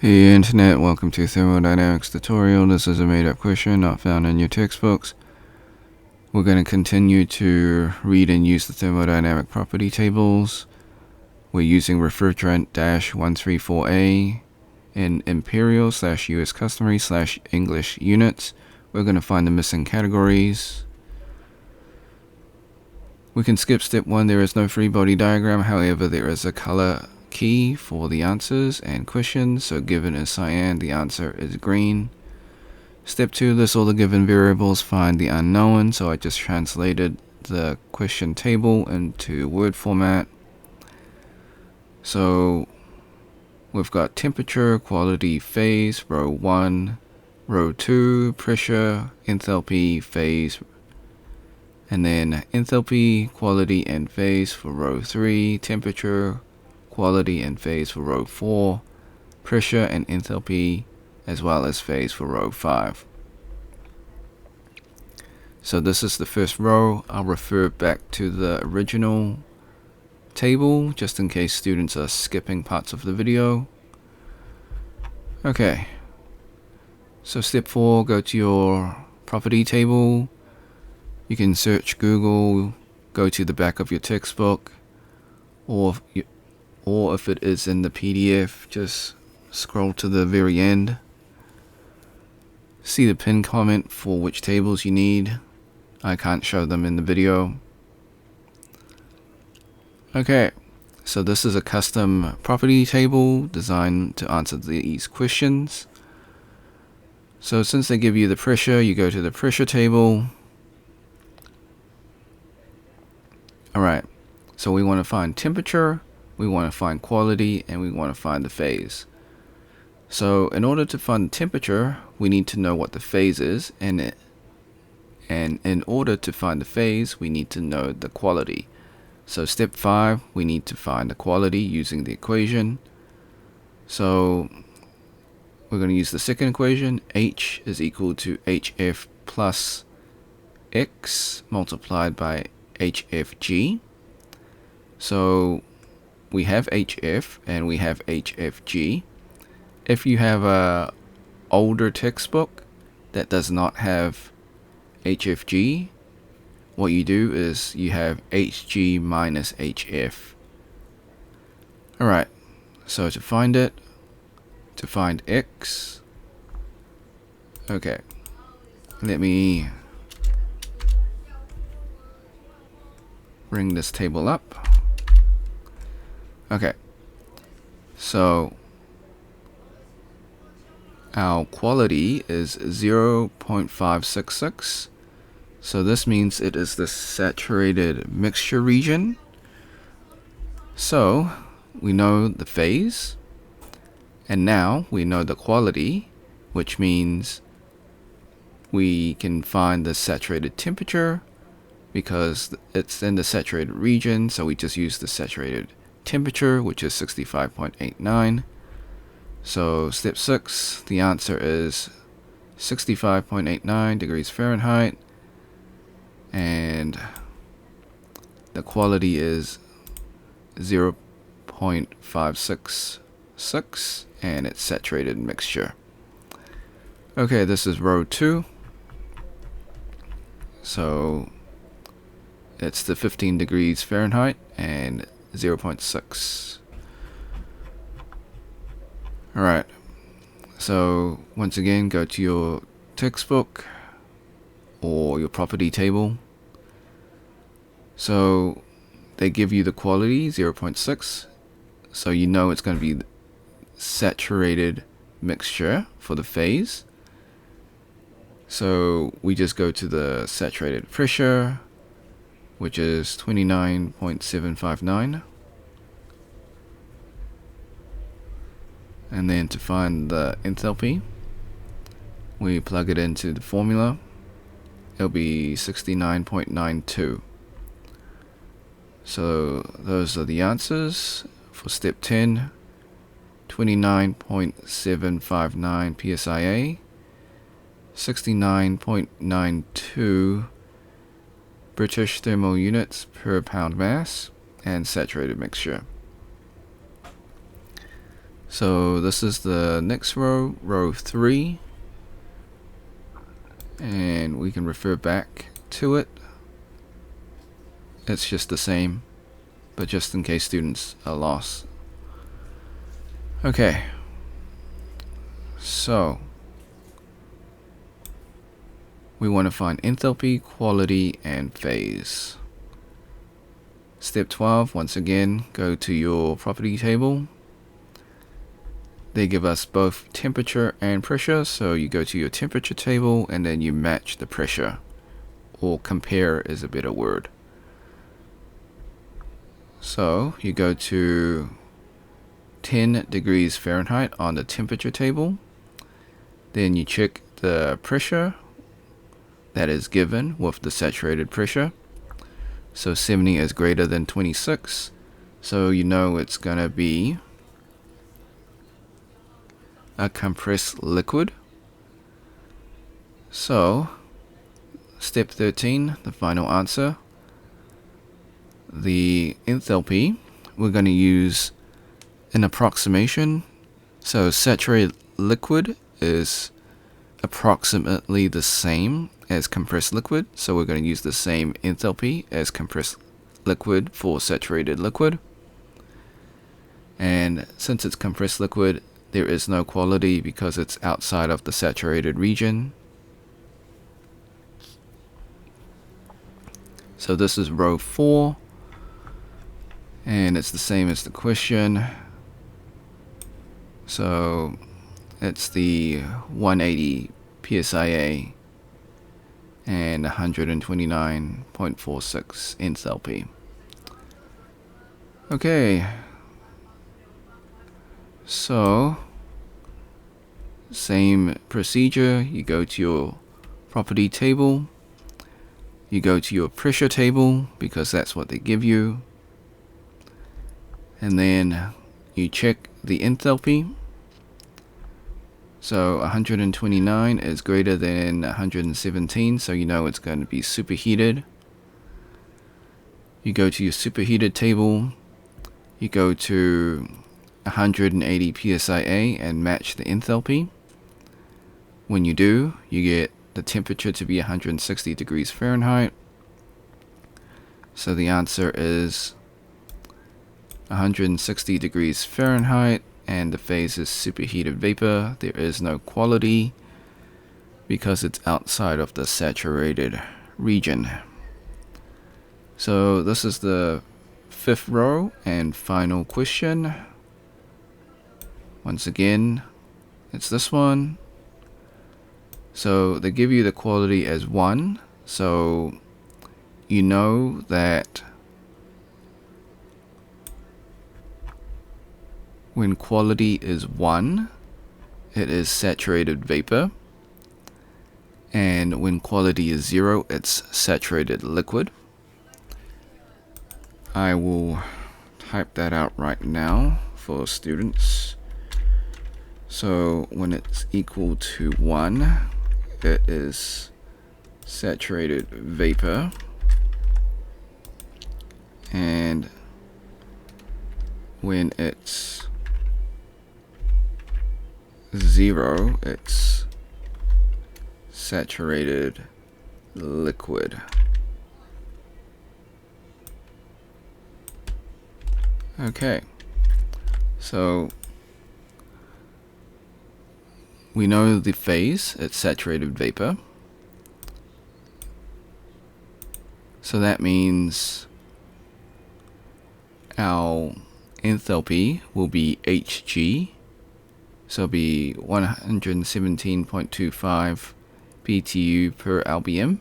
Hey Internet, welcome to Thermodynamics tutorial. This is a made-up question not found in your textbooks. We're going to continue to read and use the thermodynamic property tables. We're using refrigerant-134A in imperial/US customary/English units. We're going to find the missing categories. We can skip step 1. There is no free body diagram, however there is a color key for the answers and questions. So given is cyan, the answer is green. Step 2, list all the given variables, find the unknown. So I just translated the question table into word format. So we've got temperature, quality, phase, row 1, row 2, pressure, enthalpy, phase, and then enthalpy, quality, and phase for row 3, temperature, quality, and phase for row 4, pressure and enthalpy, as well as phase for row 5. So this is the first row. I'll refer back to the original table just in case students are skipping parts of the video. Okay, so step 4, go to your property table. You can search Google, go to the back of your textbook, or if it is in the PDF, just scroll to the very end. See the pinned comment for which tables you need. I can't show them in the video. Okay, so this is a custom property table designed to answer these questions. So since they give you the pressure, you go to the pressure table. Alright, so we want to find temperature, we want to find quality, and we want to find the phase. So in order to find the temperature, we need to know what the phase is, and in order to find the phase, we need to know the quality. So step 5, we need to find the quality using the equation. So we're going to use the second equation. H is equal to HF plus X multiplied by HFG. So we have HF and we have HFG. If you have a older textbook that does not have HFG, what you do is you have HG minus HF. Alright, so to find X, okay, let me bring this table up. Okay, so our quality is 0.566. So this means it is the saturated mixture region. So we know the phase, and now we know the quality, which means we can find the saturated temperature because it's in the saturated region. So we just use the saturated temperature, which is 65.89. So step 6, the answer is 65.89 degrees Fahrenheit, and the quality is 0.566, and it's saturated mixture. Okay, this is row 2. So it's the 15 degrees Fahrenheit and 0.6. Alright, so once again, go to your textbook or your property table. So they give you the quality 0.6, so you know it's going to be saturated mixture for the phase. So we just go to the saturated pressure, which is 29.759. And then to find the enthalpy, we plug it into the formula. It'll be 69.92. So those are the answers for step 10. 29.759 psia, 69.92 British thermal units per pound mass, and saturated mixture. So this is the next row, row 3, and we can refer back to it. It's just the same, but just in case students are lost. Okay, so we want to find enthalpy, quality, and phase. Step 12, once again, go to your property table. They give us both temperature and pressure, so you go to your temperature table and then you match the pressure, or compare is a better word. So you go to 10 degrees Fahrenheit on the temperature table, then you check the pressure that is given with the saturated pressure. So 70 is greater than 26, so you know it's gonna be a compressed liquid. So step 13, the final answer, the enthalpy, we're going to use an approximation. So saturated liquid is approximately the same as compressed liquid, so we're going to use the same enthalpy as compressed liquid for saturated liquid. And since it's compressed liquid, there is no quality because it's outside of the saturated region. So this is row 4, and it's the same as the question. So it's the 180 psia and 129.46 enthalpy. Okay, so same procedure. You go to your property table, you go to your pressure table because that's what they give you, and then you check the enthalpy. So 129 is greater than 117, so you know it's going to be superheated. You go to your superheated table, you go to 180 psia and match the enthalpy. When you do, you get the temperature to be 160 degrees Fahrenheit. So the answer is 160 degrees Fahrenheit, and the phase is superheated vapor. There is no quality because it's outside of the saturated region. So this is the 5th row and final question. Once again, it's this one. So they give you the quality as 1, so you know that when quality is 1, it is saturated vapor, and when quality is 0, it's saturated liquid. I will type that out right now for students. So when it's equal to 1, it is saturated vapor, and when it's 0, it's saturated liquid. Okay, so we know the phase, it's saturated vapor. So that means our enthalpy will be Hg. So it'll be 117.25 BTU per lbm.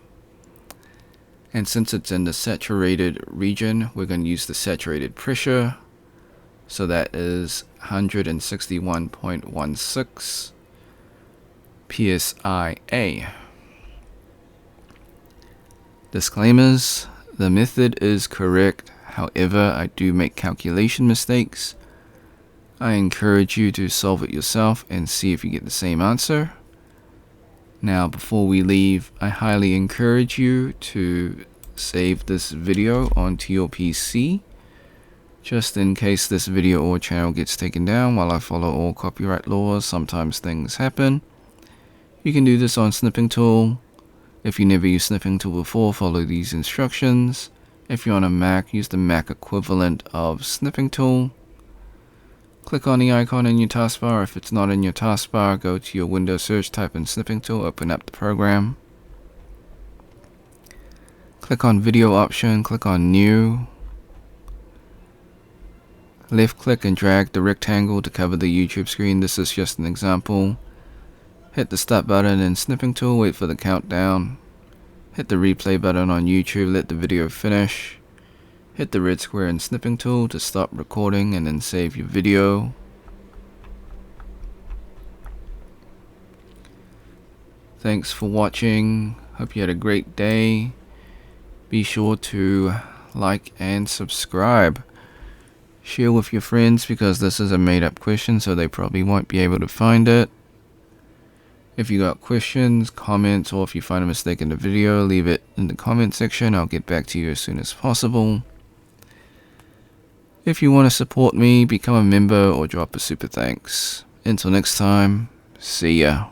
And since it's in the saturated region, we're going to use the saturated pressure. So that is 161.16 psia. Disclaimers: the method is correct, however I do make calculation mistakes. I encourage you to solve it yourself and see if you get the same answer. Now before we leave, I highly encourage you to save this video onto your PC. Just in case this video or channel gets taken down while I follow all copyright laws, sometimes things happen. You can do this on Snipping Tool. If you never used Snipping Tool before, follow these instructions. If you're on a Mac, use the Mac equivalent of Snipping Tool. Click on the icon in your taskbar. If it's not in your taskbar, go to your Windows search, type in Snipping Tool, open up the program. Click on Video option, click on New. Left click and drag the rectangle to cover the YouTube screen. This is just an example. Hit the start button in Snipping Tool, wait for the countdown. Hit the replay button on YouTube, let the video finish. Hit the red square in Snipping Tool to stop recording and then save your video. Thanks for watching. Hope you had a great day. Be sure to like and subscribe. Share with your friends because this is a made up question, so they probably won't be able to find it. If you got questions, comments, or if you find a mistake in the video, leave it in the comment section. I'll get back to you as soon as possible. If you want to support me, become a member or drop a super thanks. Until next time, see ya.